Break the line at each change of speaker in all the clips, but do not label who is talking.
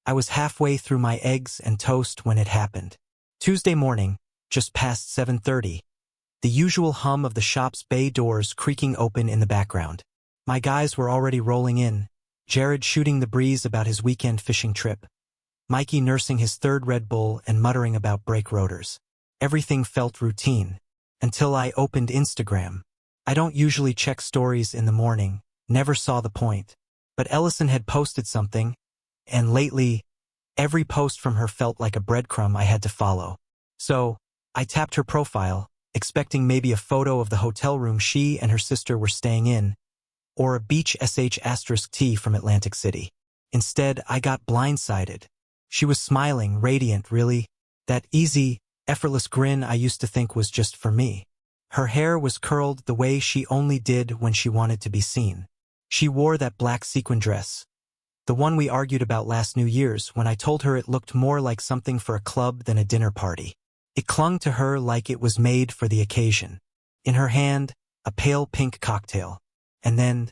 I was halfway through my eggs and toast when it happened. Tuesday morning, just past 7:30. The usual hum of the shop's bay doors creaking open in the background. My guys were already rolling in, Jared shooting the breeze about his weekend fishing trip, Mikey nursing his third Red Bull and muttering about brake rotors. Everything felt routine. Until I opened Instagram. I don't usually check stories in the morning, never saw the point. But Ellison had posted something, and lately, every post from her felt like a breadcrumb I had to follow. So, I tapped her profile, expecting maybe a photo of the hotel room she and her sister were staying in, or a beach *T from Atlantic City. Instead, I got blindsided. She was smiling, radiant, really. That easy, effortless grin I used to think was just for me. Her hair was curled the way she only did when she wanted to be seen. She wore that black sequin dress, the one we argued about last New Year's when I told her it looked more like something for a club than a dinner party. It clung to her like it was made for the occasion. In her hand, a pale pink cocktail. And then,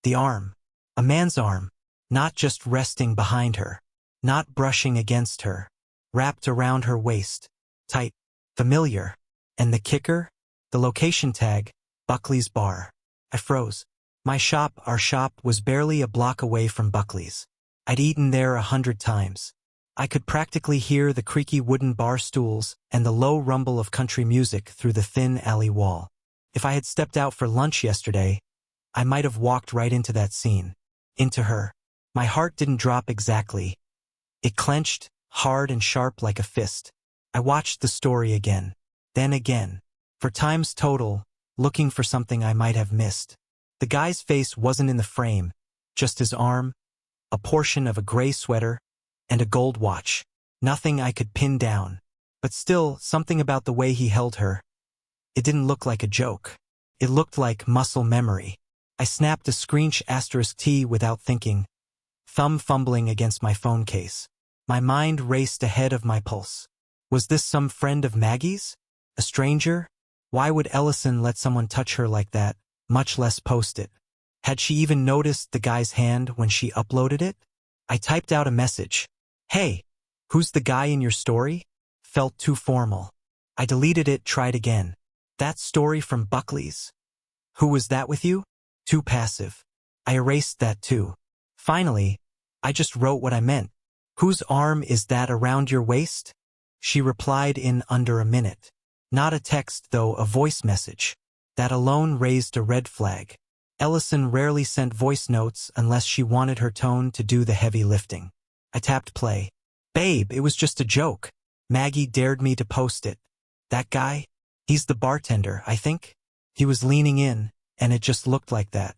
the arm. A man's arm. Not just resting behind her. Not brushing against her. Wrapped around her waist. Tight. Familiar. And the kicker? The location tag, Buckley's Bar. I froze. Our shop, was barely a block away from Buckley's. I'd eaten there 100 times. I could practically hear the creaky wooden bar stools and the low rumble of country music through the thin alley wall. If I had stepped out for lunch yesterday, I might have walked right into that scene. Into her. My heart didn't drop exactly. It clenched, hard and sharp like a fist. I watched the story again. Then again. For times total, looking for something I might have missed. The guy's face wasn't in the frame, just his arm, a portion of a gray sweater, and a gold watch. Nothing I could pin down. But still, something about the way he held her. It didn't look like a joke. It looked like muscle memory. I snapped a screenshot *T without thinking, thumb fumbling against my phone case. My mind raced ahead of my pulse. Was this some friend of Maggie's? A stranger? Why would Ellison let someone touch her like that, much less post it? Had she even noticed the guy's hand when she uploaded it? I typed out a message. Hey, who's the guy in your story? Felt too formal. I deleted it, tried again. That story from Buckley's? Who was that with you? Too passive. I erased that too. Finally, I just wrote what I meant. Whose arm is that around your waist? She replied in under a minute. Not a text though, a voice message. That alone raised a red flag. Ellison rarely sent voice notes unless she wanted her tone to do the heavy lifting. I tapped play. Babe, it was just a joke. Maggie dared me to post it. That guy? He's the bartender, I think. He was leaning in, and it just looked like that.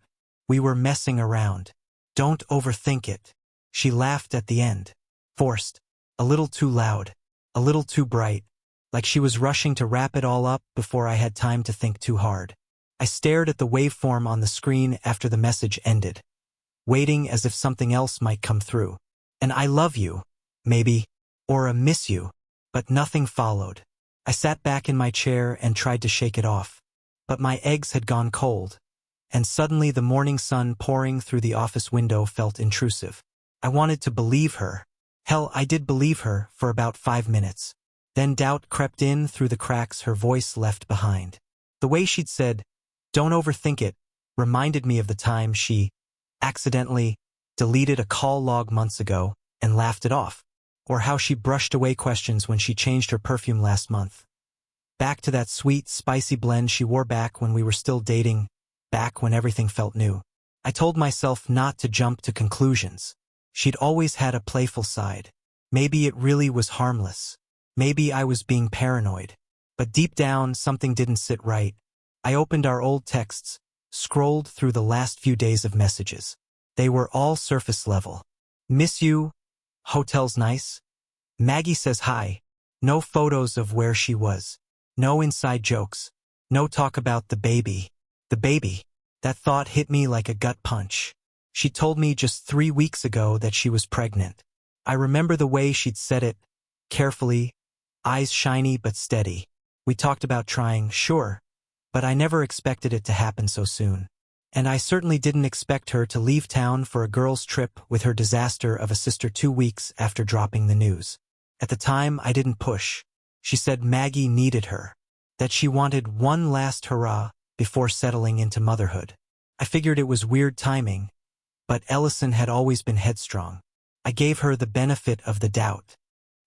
We were messing around. Don't overthink it. She laughed at the end. Forced. A little too loud. A little too bright. Like she was rushing to wrap it all up before I had time to think too hard. I stared at the waveform on the screen after the message ended, waiting as if something else might come through. An I love you, maybe, or a miss you, but nothing followed. I sat back in my chair and tried to shake it off, but my eggs had gone cold, and suddenly the morning sun pouring through the office window felt intrusive. I wanted to believe her. Hell, I did believe her for about 5 minutes. Then doubt crept in through the cracks her voice left behind. The way she'd said, "Don't overthink it," reminded me of the time she accidentally deleted a call log months ago and laughed it off, or how she brushed away questions when she changed her perfume last month. Back to that sweet, spicy blend she wore back when we were still dating, back when everything felt new. I told myself not to jump to conclusions. She'd always had a playful side. Maybe it really was harmless. Maybe I was being paranoid. But deep down, something didn't sit right. I opened our old texts, scrolled through the last few days of messages. They were all surface level. Miss you. Hotel's nice. Maggie says hi. No photos of where she was. No inside jokes. No talk about the baby. The baby. That thought hit me like a gut punch. She told me just 3 weeks ago that she was pregnant. I remember the way she'd said it, carefully, eyes shiny but steady. We talked about trying, sure, but I never expected it to happen so soon. And I certainly didn't expect her to leave town for a girls' trip with her disaster of a sister 2 weeks after dropping the news. At the time, I didn't push. She said Maggie needed her, that she wanted one last hurrah before settling into motherhood. I figured it was weird timing, but Ellison had always been headstrong. I gave her the benefit of the doubt.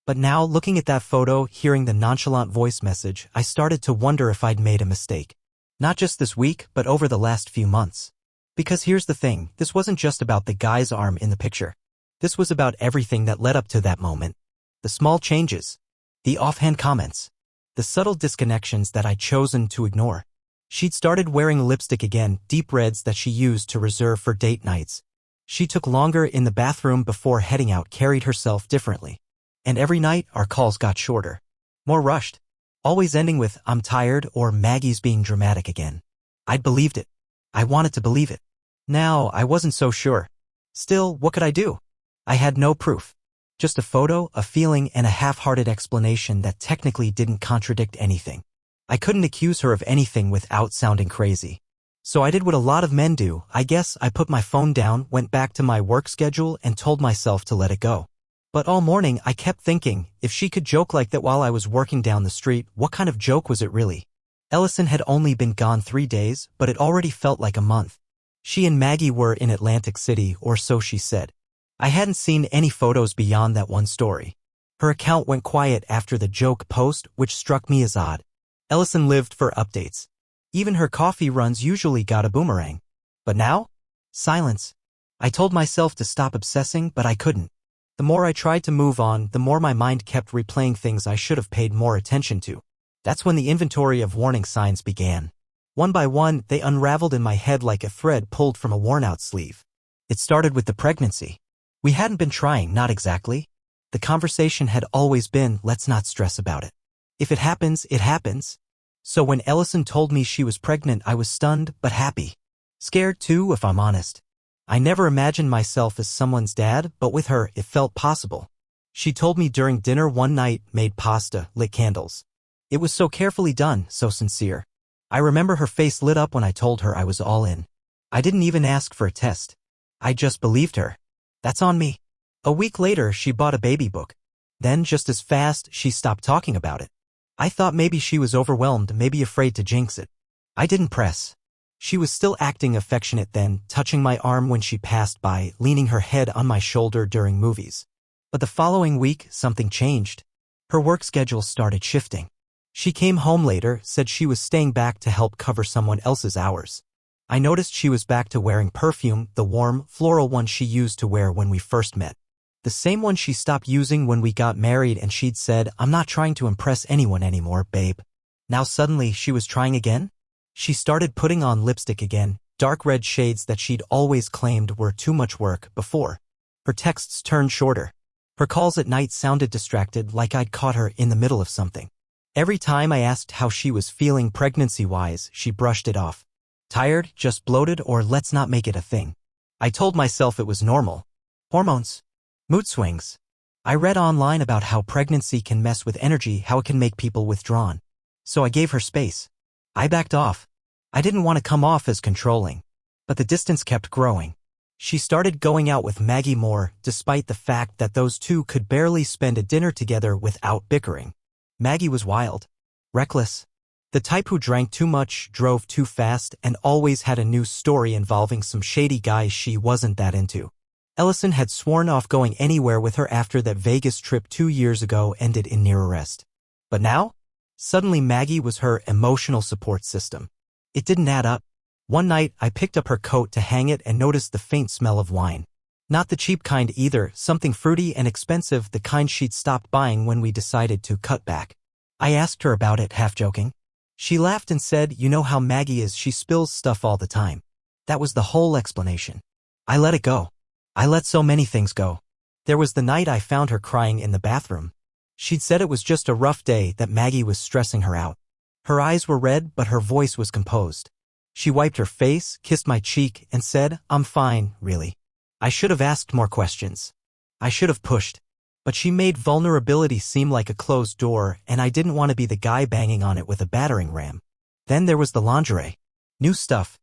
But now, looking at that photo, hearing the nonchalant voice message, I started to wonder if I'd made a mistake. Not just this week, but over the last few months. Because here's the thing, this wasn't just about the guy's arm in the picture. This was about everything that led up to that moment. The small changes, the offhand comments, the subtle disconnections that I'd chosen to ignore. She'd started wearing lipstick again, deep reds that she used to reserve for date nights. She took longer in the bathroom before heading out, carried herself differently. And every night, our calls got shorter. More rushed. Always ending with, "I'm tired," or "Maggie's being dramatic again." I'd believed it. I wanted to believe it. Now, I wasn't so sure. Still, what could I do? I had no proof. Just a photo, a feeling, and a half-hearted explanation that technically didn't contradict anything. I couldn't accuse her of anything without sounding crazy. So I did what a lot of men do. I guess I put my phone down, went back to my work schedule, and told myself to let it go. But all morning, I kept thinking, if she could joke like that while I was working down the street, what kind of joke was it really? Ellison had only been gone 3 days, but it already felt like a month. She and Maggie were in Atlantic City, or so she said. I hadn't seen any photos beyond that one story. Her account went quiet after the joke post, which struck me as odd. Ellison lived for updates. Even her coffee runs usually got a boomerang. But now? Silence. I told myself to stop obsessing, but I couldn't. The more I tried to move on, the more my mind kept replaying things I should have paid more attention to. That's when the inventory of warning signs began. One by one, they unraveled in my head like a thread pulled from a worn-out sleeve. It started with the pregnancy. We hadn't been trying, not exactly. The conversation had always been, let's not stress about it. If it happens, it happens. So when Ellison told me she was pregnant, I was stunned, but happy. Scared too, if I'm honest. I never imagined myself as someone's dad, but with her, it felt possible. She told me during dinner one night, made pasta, lit candles. It was so carefully done, so sincere. I remember her face lit up when I told her I was all in. I didn't even ask for a test. I just believed her. That's on me. A week later, she bought a baby book. Then, just as fast, she stopped talking about it. I thought maybe she was overwhelmed, maybe afraid to jinx it. I didn't press. She was still acting affectionate then, touching my arm when she passed by, leaning her head on my shoulder during movies. But the following week, something changed. Her work schedule started shifting. She came home later, said she was staying back to help cover someone else's hours. I noticed she was back to wearing perfume, the warm, floral one she used to wear when we first met. The same one she stopped using when we got married, and she'd said, "I'm not trying to impress anyone anymore, babe." Now suddenly she was trying again? She started putting on lipstick again, dark red shades that she'd always claimed were too much work before. Her texts turned shorter. Her calls at night sounded distracted, like I'd caught her in the middle of something. Every time I asked how she was feeling pregnancy-wise, she brushed it off. Tired, just bloated, or let's not make it a thing. I told myself it was normal. Hormones. Mood swings. I read online about how pregnancy can mess with energy, how it can make people withdrawn. So I gave her space. I backed off. I didn't want to come off as controlling. But the distance kept growing. She started going out with Maggie more, despite the fact that those two could barely spend a dinner together without bickering. Maggie was wild. Reckless. The type who drank too much, drove too fast, and always had a new story involving some shady guys she wasn't that into. Ellison had sworn off going anywhere with her after that Vegas trip 2 years ago ended in near arrest. But now? Suddenly Maggie was her emotional support system. It didn't add up. One night, I picked up her coat to hang it and noticed the faint smell of wine. Not the cheap kind either, something fruity and expensive, the kind she'd stopped buying when we decided to cut back. I asked her about it, half joking. She laughed and said, "You know how Maggie is, she spills stuff all the time." That was the whole explanation. I let it go. I let so many things go. There was the night I found her crying in the bathroom. She'd said it was just a rough day, that Maggie was stressing her out. Her eyes were red, but her voice was composed. She wiped her face, kissed my cheek, and said, "I'm fine, really." I should have asked more questions. I should have pushed. But she made vulnerability seem like a closed door, and I didn't want to be the guy banging on it with a battering ram. Then there was the lingerie. New stuff.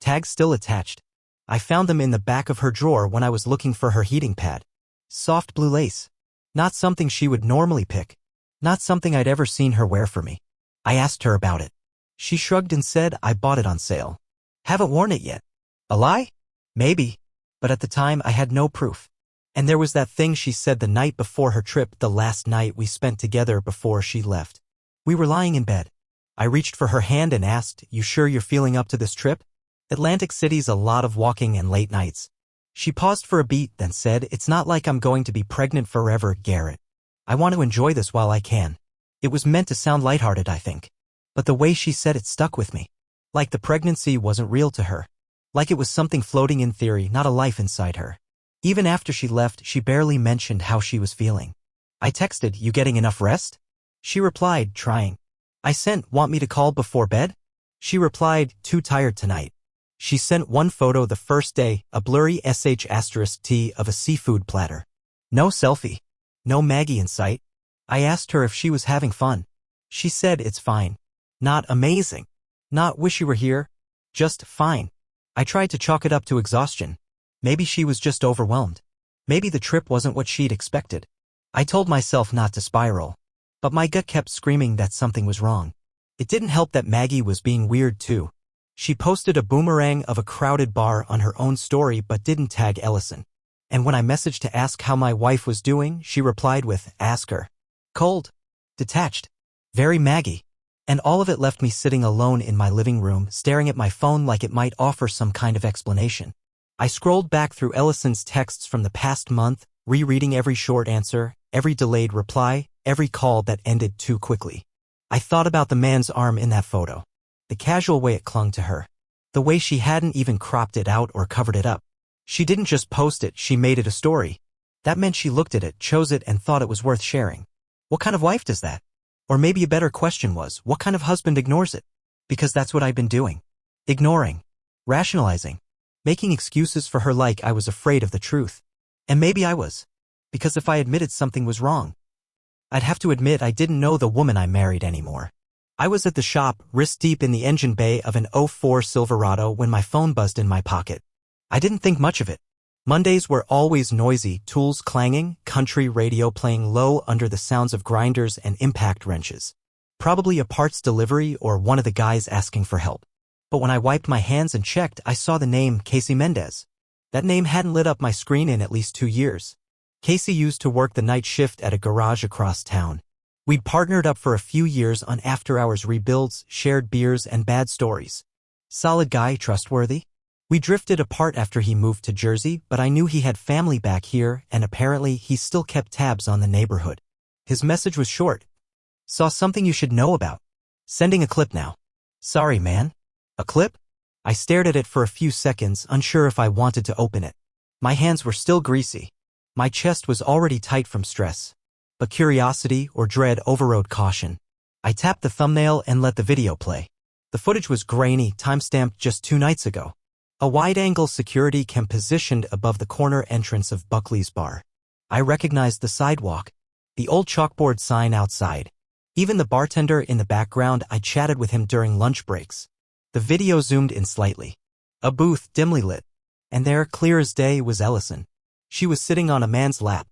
Tags still attached. I found them in the back of her drawer when I was looking for her heating pad. Soft blue lace. Not something she would normally pick. Not something I'd ever seen her wear for me. I asked her about it. She shrugged and said I bought it on sale. Haven't worn it yet. A lie? Maybe. But at the time I had no proof. And there was that thing she said the night before her trip, the last night we spent together before she left. We were lying in bed. I reached for her hand and asked, "You sure you're feeling up to this trip? Atlantic City's a lot of walking and late nights." She paused for a beat, then said, "It's not like I'm going to be pregnant forever, Garrett. I want to enjoy this while I can." It was meant to sound lighthearted, I think. But the way she said it stuck with me. Like the pregnancy wasn't real to her. Like it was something floating in theory, not a life inside her. Even after she left, she barely mentioned how she was feeling. I texted, "You getting enough rest?" She replied, "Trying." I sent, "Want me to call before bed?" She replied, "Too tired tonight." She sent one photo the first day, a blurry *T of a seafood platter. No selfie. No Maggie in sight. I asked her if she was having fun. She said it's fine. Not amazing. Not wish you were here. Just fine. I tried to chalk it up to exhaustion. Maybe she was just overwhelmed. Maybe the trip wasn't what she'd expected. I told myself not to spiral. But my gut kept screaming that something was wrong. It didn't help that Maggie was being weird too. She posted a boomerang of a crowded bar on her own story but didn't tag Ellison. And when I messaged to ask how my wife was doing, she replied with, "Ask her." Cold. Detached. Very Maggie. And all of it left me sitting alone in my living room, staring at my phone like it might offer some kind of explanation. I scrolled back through Ellison's texts from the past month, rereading every short answer, every delayed reply, every call that ended too quickly. I thought about the man's arm in that photo. The casual way it clung to her. The way she hadn't even cropped it out or covered it up. She didn't just post it, she made it a story. That meant she looked at it, chose it, and thought it was worth sharing. What kind of wife does that? Or maybe a better question was, what kind of husband ignores it? Because that's what I'd been doing. Ignoring. Rationalizing. Making excuses for her like I was afraid of the truth. And maybe I was. Because if I admitted something was wrong, I'd have to admit I didn't know the woman I married anymore. I was at the shop, wrist deep in the engine bay of an '04 Silverado when my phone buzzed in my pocket. I didn't think much of it. Mondays were always noisy, tools clanging, country radio playing low under the sounds of grinders and impact wrenches. Probably a parts delivery or one of the guys asking for help. But when I wiped my hands and checked, I saw the name Casey Mendez. That name hadn't lit up my screen in at least 2 years. Casey used to work the night shift at a garage across town. We'd partnered up for a few years on after-hours rebuilds, shared beers, and bad stories. Solid guy, trustworthy. We drifted apart after he moved to Jersey, but I knew he had family back here, and apparently he still kept tabs on the neighborhood. His message was short. Saw something you should know about. Sending a clip now. Sorry, man. A clip? I stared at it for a few seconds, unsure if I wanted to open it. My hands were still greasy. My chest was already tight from stress. But curiosity or dread overrode caution. I tapped the thumbnail and let the video play. The footage was grainy, timestamped just 2 nights ago. A wide-angle security cam positioned above the corner entrance of Buckley's bar. I recognized the sidewalk, the old chalkboard sign outside. Even the bartender in the background. I chatted with him during lunch breaks. The video zoomed in slightly. A booth, dimly lit. And there, clear as day, was Ellison. She was sitting on a man's lap.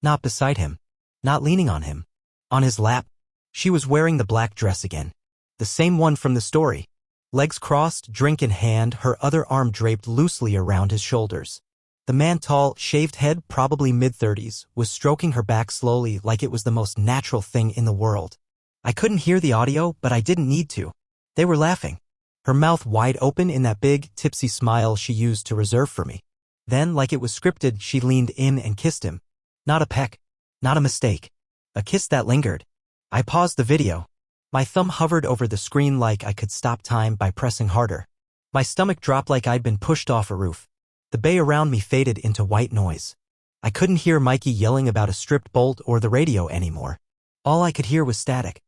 Not beside him. Not leaning on him. On his lap. She was wearing the black dress again. The same one from the story. Legs crossed, drink in hand, her other arm draped loosely around his shoulders. The man, tall, shaved head, probably mid-30s, was stroking her back slowly like it was the most natural thing in the world. I couldn't hear the audio, but I didn't need to. They were laughing. Her mouth wide open in that big, tipsy smile she used to reserve for me. Then, like it was scripted, she leaned in and kissed him. Not a peck. Not a mistake. A kiss that lingered. I paused the video. My thumb hovered over the screen like I could stop time by pressing harder. My stomach dropped like I'd been pushed off a roof. The bay around me faded into white noise. I couldn't hear Mikey yelling about a stripped bolt or the radio anymore. All I could hear was static.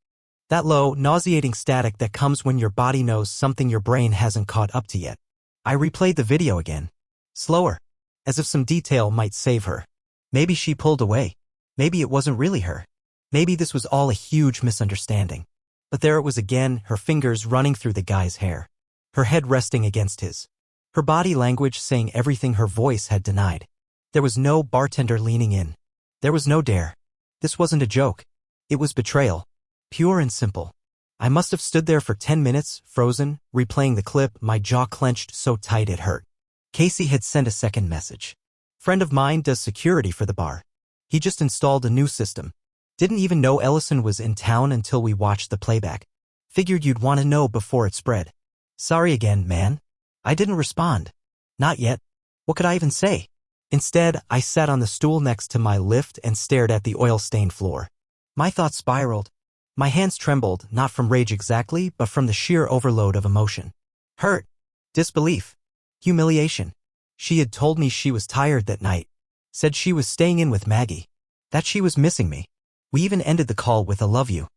That low, nauseating static that comes when your body knows something your brain hasn't caught up to yet. I replayed the video again. Slower. As if some detail might save her. Maybe she pulled away. Maybe it wasn't really her. Maybe this was all a huge misunderstanding. But there it was again, her fingers running through the guy's hair. Her head resting against his. Her body language saying everything her voice had denied. There was no bartender leaning in. There was no dare. This wasn't a joke. It was betrayal. Pure and simple. I must have stood there for 10 minutes, frozen, replaying the clip, my jaw clenched so tight it hurt. Casey had sent a second message. Friend of mine does security for the bar. He just installed a new system. Didn't even know Ellison was in town until we watched the playback. Figured you'd want to know before it spread. Sorry again, man. I didn't respond. Not yet. What could I even say? Instead, I sat on the stool next to my lift and stared at the oil-stained floor. My thoughts spiraled. My hands trembled, not from rage exactly, but from the sheer overload of emotion. Hurt. Disbelief. Humiliation. She had told me she was tired that night. Said she was staying in with Maggie. That she was missing me. We even ended the call with a love you.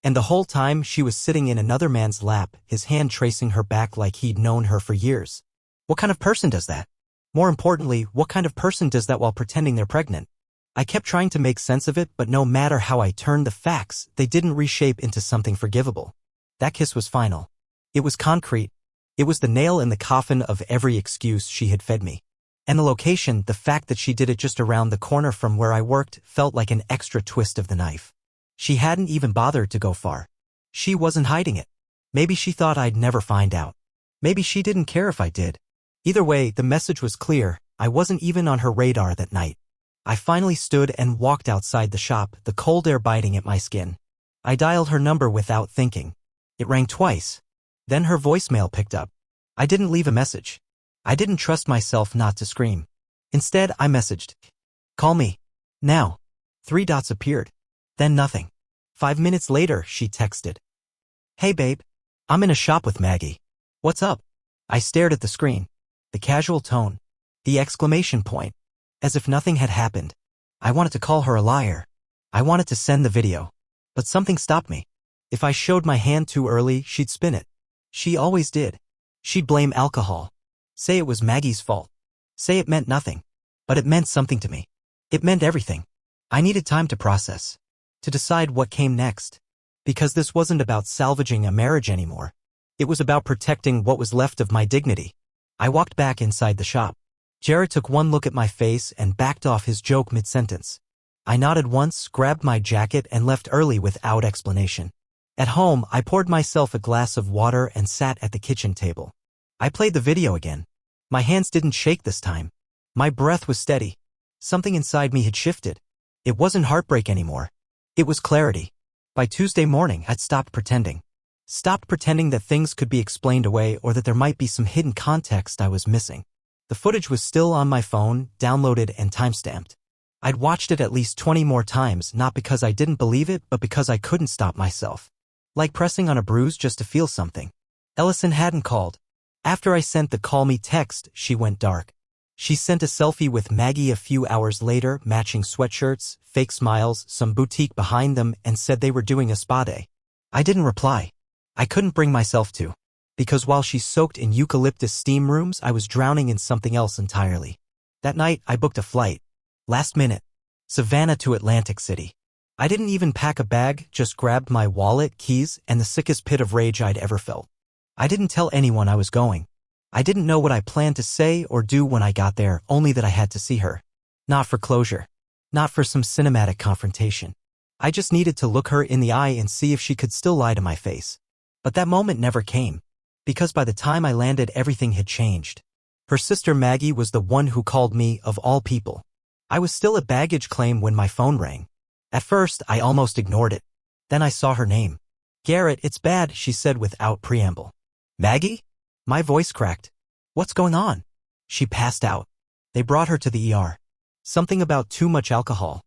And the whole time she was sitting in another man's lap, his hand tracing her back like he'd known her for years. What kind of person does that? More importantly, what kind of person does that while pretending they're pregnant? I kept trying to make sense of it, but no matter how I turned the facts, they didn't reshape into something forgivable. That kiss was final. It was concrete. It was the nail in the coffin of every excuse she had fed me. And the location, the fact that she did it just around the corner from where I worked, felt like an extra twist of the knife. She hadn't even bothered to go far. She wasn't hiding it. Maybe she thought I'd never find out. Maybe she didn't care if I did. Either way, the message was clear. I wasn't even on her radar that night. I finally stood and walked outside the shop, the cold air biting at my skin. I dialed her number without thinking. It rang twice. Then her voicemail picked up. I didn't leave a message. I didn't trust myself not to scream. Instead, I messaged. Call me. Now. 3 dots appeared. Then nothing. 5 minutes later, she texted. Hey babe. I'm in a shop with Maggie. What's up? I stared at the screen. The casual tone. The exclamation point. As if nothing had happened. I wanted to call her a liar. I wanted to send the video. But something stopped me. If I showed my hand too early, she'd spin it. She always did. She'd blame alcohol. Say it was Maggie's fault. Say it meant nothing. But it meant something to me. It meant everything. I needed time to process. To decide what came next. Because this wasn't about salvaging a marriage anymore. It was about protecting what was left of my dignity. I walked back inside the shop. Jared took one look at my face and backed off his joke mid-sentence. I nodded once, grabbed my jacket, and left early without explanation. At home, I poured myself a glass of water and sat at the kitchen table. I played the video again. My hands didn't shake this time. My breath was steady. Something inside me had shifted. It wasn't heartbreak anymore. It was clarity. By Tuesday morning, I'd stopped pretending. Stopped pretending that things could be explained away or that there might be some hidden context I was missing. The footage was still on my phone, downloaded and timestamped. I'd watched it at least 20 more times, not because I didn't believe it, but because I couldn't stop myself. Like pressing on a bruise just to feel something. Ellison hadn't called. After I sent the call me text, she went dark. She sent a selfie with Maggie a few hours later, matching sweatshirts, fake smiles, some boutique behind them, and said they were doing a spa day. I didn't reply. I couldn't bring myself to. Because while she soaked in eucalyptus steam rooms, I was drowning in something else entirely. That night, I booked a flight. Last minute. Savannah to Atlantic City. I didn't even pack a bag, just grabbed my wallet, keys, and the sickest pit of rage I'd ever felt. I didn't tell anyone I was going. I didn't know what I planned to say or do when I got there, only that I had to see her. Not for closure. Not for some cinematic confrontation. I just needed to look her in the eye and see if she could still lie to my face. But that moment never came. Because by the time I landed, everything had changed. Her sister Maggie was the one who called me, of all people. I was still at baggage claim when my phone rang. At first, I almost ignored it. Then I saw her name. Garrett, it's bad, she said without preamble. Maggie? My voice cracked. What's going on? She passed out. They brought her to the ER. Something about too much alcohol.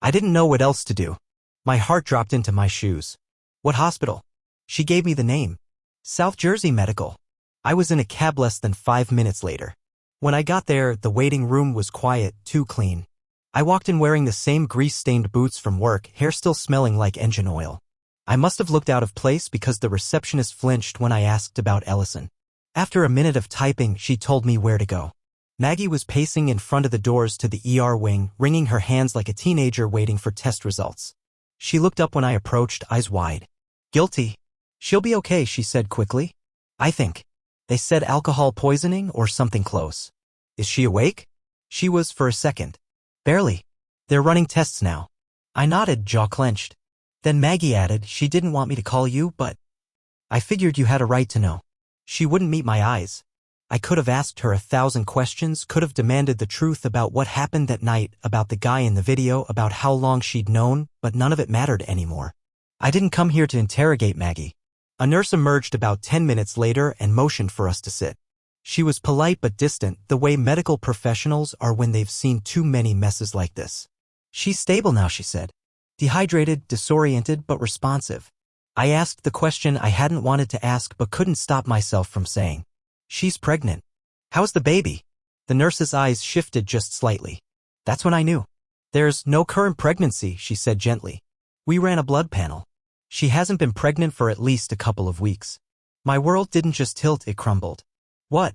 I didn't know what else to do. My heart dropped into my shoes. What hospital? She gave me the name. South Jersey Medical. I was in a cab less than 5 minutes later. When I got there, the waiting room was quiet, too clean. I walked in wearing the same grease-stained boots from work, hair still smelling like engine oil. I must have looked out of place because the receptionist flinched when I asked about Ellison. After a minute of typing, she told me where to go. Maggie was pacing in front of the doors to the ER wing, wringing her hands like a teenager waiting for test results. She looked up when I approached, eyes wide. Guilty. She'll be okay, she said quickly. I think. They said alcohol poisoning or something close. Is she awake? She was for a second. Barely. They're running tests now. I nodded, jaw clenched. Then Maggie added, she didn't want me to call you, but I figured you had a right to know. She wouldn't meet my eyes. I could have asked her 1,000 questions, could have demanded the truth about what happened that night, about the guy in the video, about how long she'd known, but none of it mattered anymore. I didn't come here to interrogate Maggie. A nurse emerged about 10 minutes later and motioned for us to sit. She was polite but distant, the way medical professionals are when they've seen too many messes like this. She's stable now, she said. Dehydrated, disoriented, but responsive. I asked the question I hadn't wanted to ask but couldn't stop myself from saying. She's pregnant. How's the baby? The nurse's eyes shifted just slightly. That's when I knew. There's no current pregnancy, she said gently. We ran a blood panel. She hasn't been pregnant for at least a couple of weeks. My world didn't just tilt, it crumbled. What?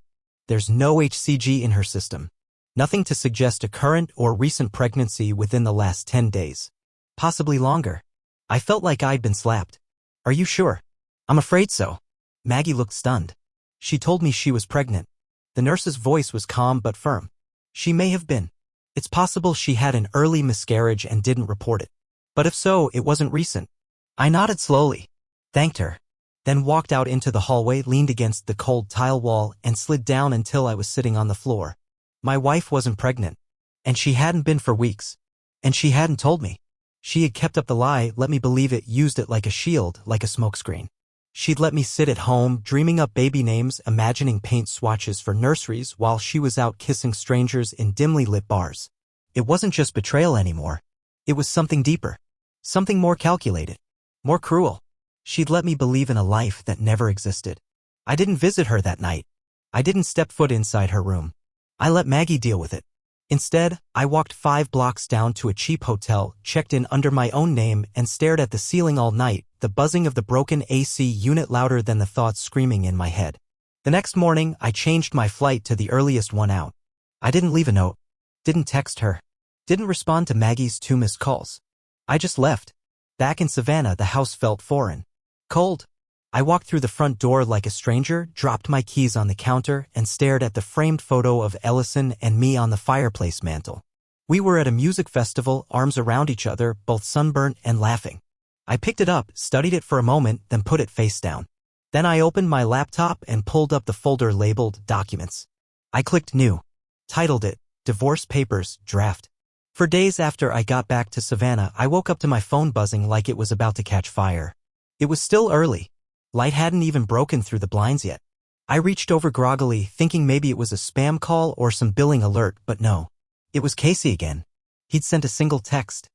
There's no HCG in her system. Nothing to suggest a current or recent pregnancy within the last 10 days. Possibly longer. I felt like I'd been slapped. Are you sure? I'm afraid so. Maggie looked stunned. She told me she was pregnant. The nurse's voice was calm but firm. She may have been. It's possible she had an early miscarriage and didn't report it. But if so, it wasn't recent. I nodded slowly, thanked her, then walked out into the hallway, leaned against the cold tile wall, and slid down until I was sitting on the floor. My wife wasn't pregnant. And she hadn't been for weeks. And she hadn't told me. She had kept up the lie, let me believe it, used it like a shield, like a smokescreen. She'd let me sit at home, dreaming up baby names, imagining paint swatches for nurseries while she was out kissing strangers in dimly lit bars. It wasn't just betrayal anymore. It was something deeper. Something more calculated. More cruel. She'd let me believe in a life that never existed. I didn't visit her that night. I didn't step foot inside her room. I let Maggie deal with it. Instead, I walked 5 blocks down to a cheap hotel, checked in under my own name, and stared at the ceiling all night, the buzzing of the broken AC unit louder than the thoughts screaming in my head. The next morning, I changed my flight to the earliest one out. I didn't leave a note. Didn't text her. Didn't respond to Maggie's 2 missed calls. I just left. Back in Savannah, the house felt foreign. Cold. I walked through the front door like a stranger, dropped my keys on the counter, and stared at the framed photo of Ellison and me on the fireplace mantel. We were at a music festival, arms around each other, both sunburnt and laughing. I picked it up, studied it for a moment, then put it face down. Then I opened my laptop and pulled up the folder labeled Documents. I clicked New. Titled it, Divorce Papers, Draft. For days after I got back to Savannah, I woke up to my phone buzzing like it was about to catch fire. It was still early. Light hadn't even broken through the blinds yet. I reached over groggily, thinking maybe it was a spam call or some billing alert, but no. It was Casey again. He'd sent a single text.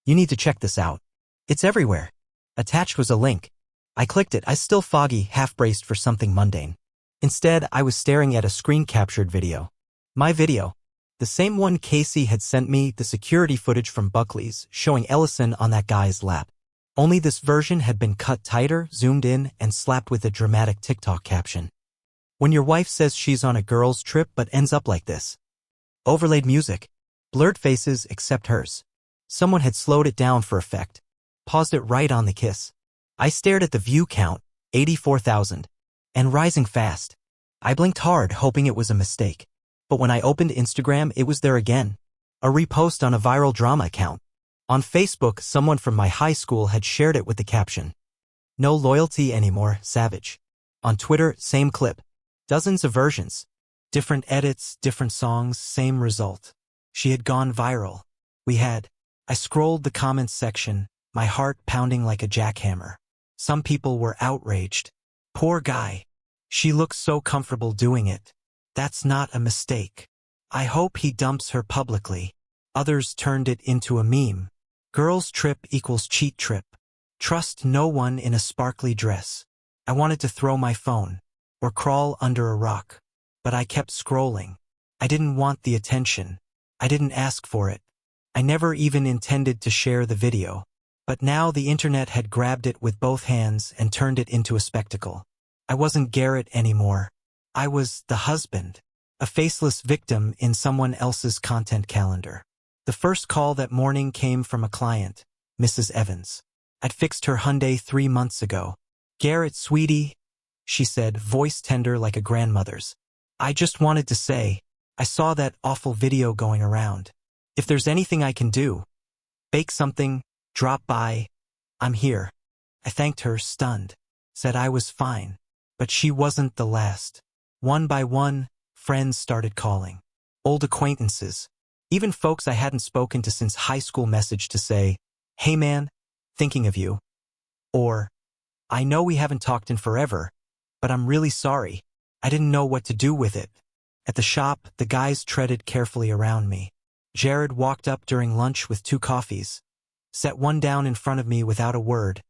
You need to check this out. It's everywhere. Attached was a link. I clicked it, eyes still foggy, half-braced for something mundane. Instead, I was staring at a screen-captured video. My video. The same one Casey had sent me, the security footage from Buckley's, showing Ellison on that guy's lap. Only this version had been cut tighter, zoomed in, and slapped with a dramatic TikTok caption. When your wife says she's on a girls' trip but ends up like this. Overlaid music. Blurred faces except hers. Someone had slowed it down for effect. Paused it right on the kiss. I stared at the view count, 84,000. And rising fast. I blinked hard, hoping it was a mistake. But when I opened Instagram, it was there again. A repost on a viral drama account. On Facebook, someone from my high school had shared it with the caption. No loyalty anymore, savage. On Twitter, same clip. Dozens of versions. Different edits, different songs, same result. She had gone viral. We had. I scrolled the comments section, my heart pounding like a jackhammer. Some people were outraged. Poor guy. She looks so comfortable doing it. That's not a mistake. I hope he dumps her publicly. Others turned it into a meme. Girls' trip equals cheat trip. Trust no one in a sparkly dress. I wanted to throw my phone. Or crawl under a rock. But I kept scrolling. I didn't want the attention. I didn't ask for it. I never even intended to share the video. But now the internet had grabbed it with both hands and turned it into a spectacle. I wasn't Garrett anymore. I was the husband. A faceless victim in someone else's content calendar. The first call that morning came from a client, Mrs. Evans. I'd fixed her Hyundai 3 months ago. Garrett, sweetie. she said, voice tender like a grandmother's. I just wanted to say, I saw that awful video going around. If there's anything I can do, bake something, drop by, I'm here. I thanked her, stunned, said I was fine. But she wasn't the last. One by one, friends started calling. Old acquaintances, even folks I hadn't spoken to since high school, messaged to say, hey man, thinking of you. Or, I know we haven't talked in forever, but I'm really sorry. I didn't know what to do with it. At the shop, the guys treaded carefully around me. Jared walked up during lunch with 2 coffees, set one down in front of me without a word,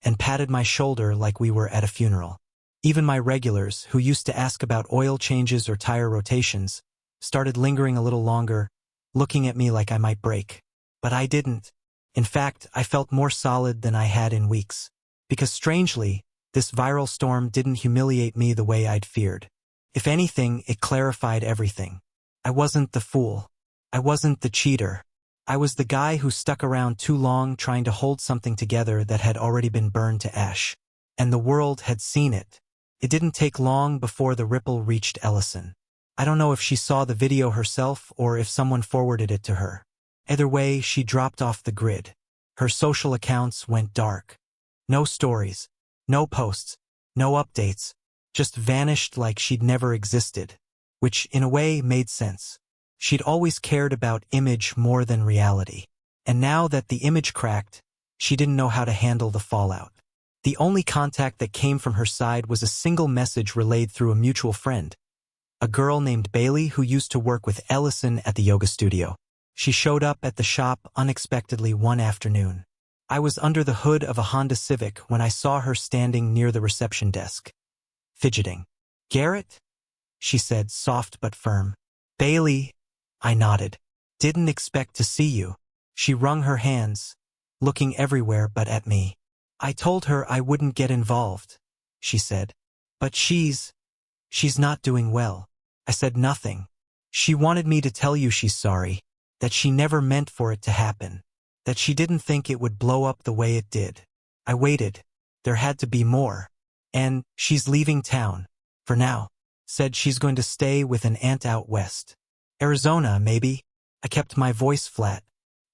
and patted my shoulder like we were at a funeral. Even my regulars, who used to ask about oil changes or tire rotations, started lingering a little longer, looking at me like I might break. But I didn't. In fact, I felt more solid than I had in weeks. Because strangely, this viral storm didn't humiliate me the way I'd feared. If anything, it clarified everything. I wasn't the fool. I wasn't the cheater. I was the guy who stuck around too long trying to hold something together that had already been burned to ash. And the world had seen it. It didn't take long before the ripple reached Ellison. I don't know if she saw the video herself or if someone forwarded it to her. Either way, she dropped off the grid. Her social accounts went dark. No stories, no posts, no updates, just vanished like she'd never existed, which in a way made sense. She'd always cared about image more than reality. And now that the image cracked, she didn't know how to handle the fallout. The only contact that came from her side was a single message relayed through a mutual friend, a girl named Bailey who used to work with Ellison at the yoga studio. She showed up at the shop unexpectedly one afternoon. I was under the hood of a Honda Civic when I saw her standing near the reception desk, fidgeting. Garrett? She said, soft but firm. Bailey, I nodded. Didn't expect to see you. She wrung her hands, looking everywhere but at me. I told her I wouldn't get involved, she said. But she's not doing well. I said nothing. She wanted me to tell you she's sorry, that she never meant for it to happen, that she didn't think it would blow up the way it did. I waited. There had to be more. And she's leaving town. For now. Said she's going to stay with an aunt out west. Arizona, maybe? I kept my voice flat.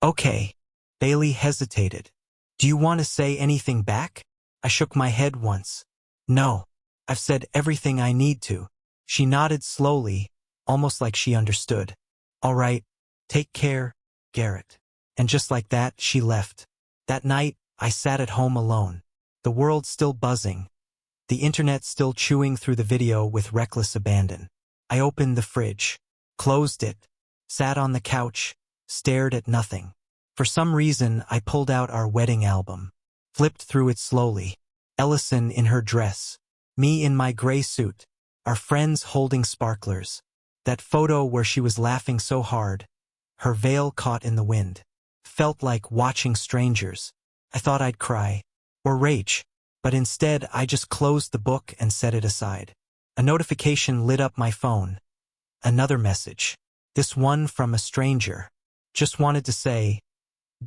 Okay. Bailey hesitated. Do you want to say anything back? I shook my head once. No. I've said everything I need to. She nodded slowly, almost like she understood. All right. Take care, Garrett. And just like that, she left. That night, I sat at home alone. The world still buzzing. The internet still chewing through the video with reckless abandon. I opened the fridge, closed it, sat on the couch, stared at nothing. For some reason, I pulled out our wedding album, flipped through it slowly. Ellison in her dress, me in my gray suit, our friends holding sparklers. That photo where she was laughing so hard, her veil caught in the wind. Felt like watching strangers. I thought I'd cry, or rage, but instead I just closed the book and set it aside. A notification lit up my phone. Another message. This one from a stranger. Just wanted to say,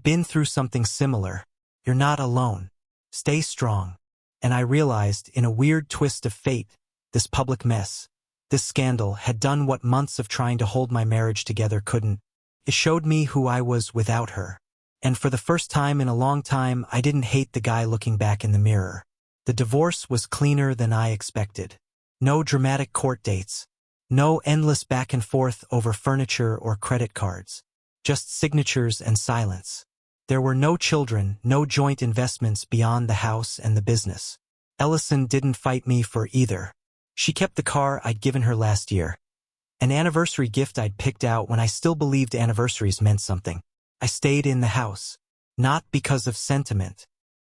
been through something similar. You're not alone. Stay strong. And I realized, in a weird twist of fate, this public mess, this scandal had done what months of trying to hold my marriage together couldn't. It showed me who I was without her. And for the first time in a long time, I didn't hate the guy looking back in the mirror. The divorce was cleaner than I expected. No dramatic court dates. No endless back and forth over furniture or credit cards. Just signatures and silence. There were no children, no joint investments beyond the house and the business. Ellison didn't fight me for either. She kept the car I'd given her last year. An anniversary gift I'd picked out when I still believed anniversaries meant something. I stayed in the house. Not because of sentiment.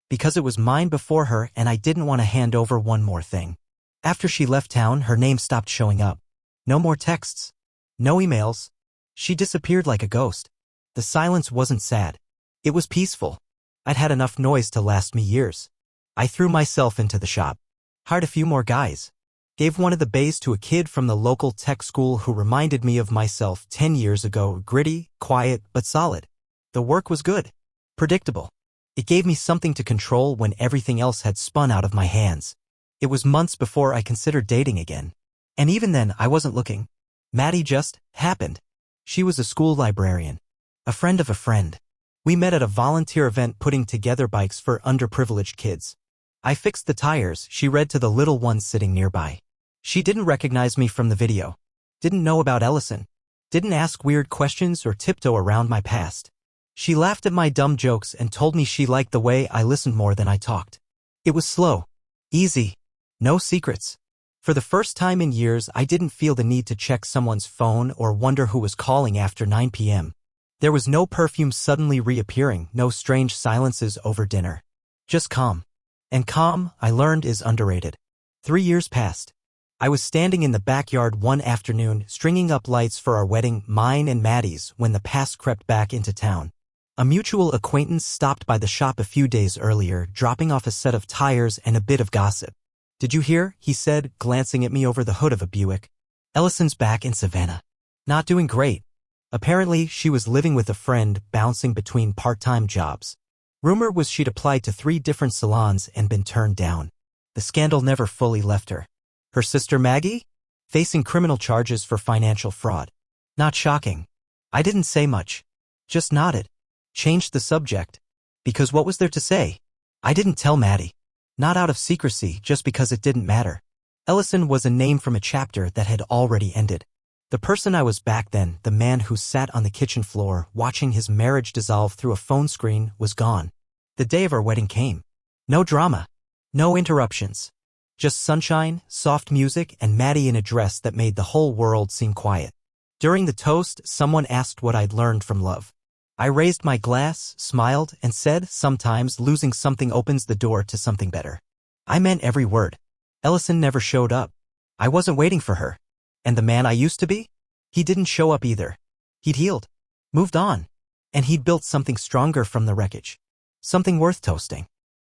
Because it was mine before her and I didn't want to hand over one more thing. After she left town, her name stopped showing up. No more texts. No emails. She disappeared like a ghost. The silence wasn't sad. It was peaceful. I'd had enough noise to last me years. I threw myself into the shop. Hired a few more guys. Gave one of the bays to a kid from the local tech school who reminded me of myself 10 years ago, gritty, quiet, but solid. The work was good. Predictable. It gave me something to control when everything else had spun out of my hands. It was months before I considered dating again. And even then, I wasn't looking. Maddie just happened. She was a school librarian. A friend of a friend. We met at a volunteer event putting together bikes for underprivileged kids. I fixed the tires, she read to the little ones sitting nearby. She didn't recognize me from the video. Didn't know about Ellison. Didn't ask weird questions or tiptoe around my past. She laughed at my dumb jokes and told me she liked the way I listened more than I talked. It was slow. Easy. No secrets. For the first time in years, I didn't feel the need to check someone's phone or wonder who was calling after 9 p.m. There was no perfume suddenly reappearing, no strange silences over dinner. Just calm. And calm, I learned, is underrated. 3 years passed. I was standing in the backyard one afternoon, stringing up lights for our wedding, mine and Maddie's, when the past crept back into town. A mutual acquaintance stopped by the shop a few days earlier, dropping off a set of tires and a bit of gossip. "Did you hear?" he said, glancing at me over the hood of a Buick. "Ellison's back in Savannah. Not doing great. Apparently, she was living with a friend, bouncing between part-time jobs. Rumor was she'd applied to 3 different salons and been turned down. The scandal never fully left her. Her sister Maggie? Facing criminal charges for financial fraud. Not shocking. I didn't say much. Just nodded. Changed the subject. Because what was there to say? I didn't tell Maddie. Not out of secrecy, just because it didn't matter. Ellison was a name from a chapter that had already ended. The person I was back then, the man who sat on the kitchen floor watching his marriage dissolve through a phone screen, was gone. The day of our wedding came. No drama. No interruptions. Just sunshine, soft music, and Maddie in a dress that made the whole world seem quiet. During the toast, someone asked what I'd learned from love. I raised my glass, smiled, and said, sometimes losing something opens the door to something better. I meant every word. Ellison never showed up. I wasn't waiting for her. And the man I used to be? He didn't show up either. He'd healed. Moved on. And he'd built something stronger from the wreckage. Something worth toasting.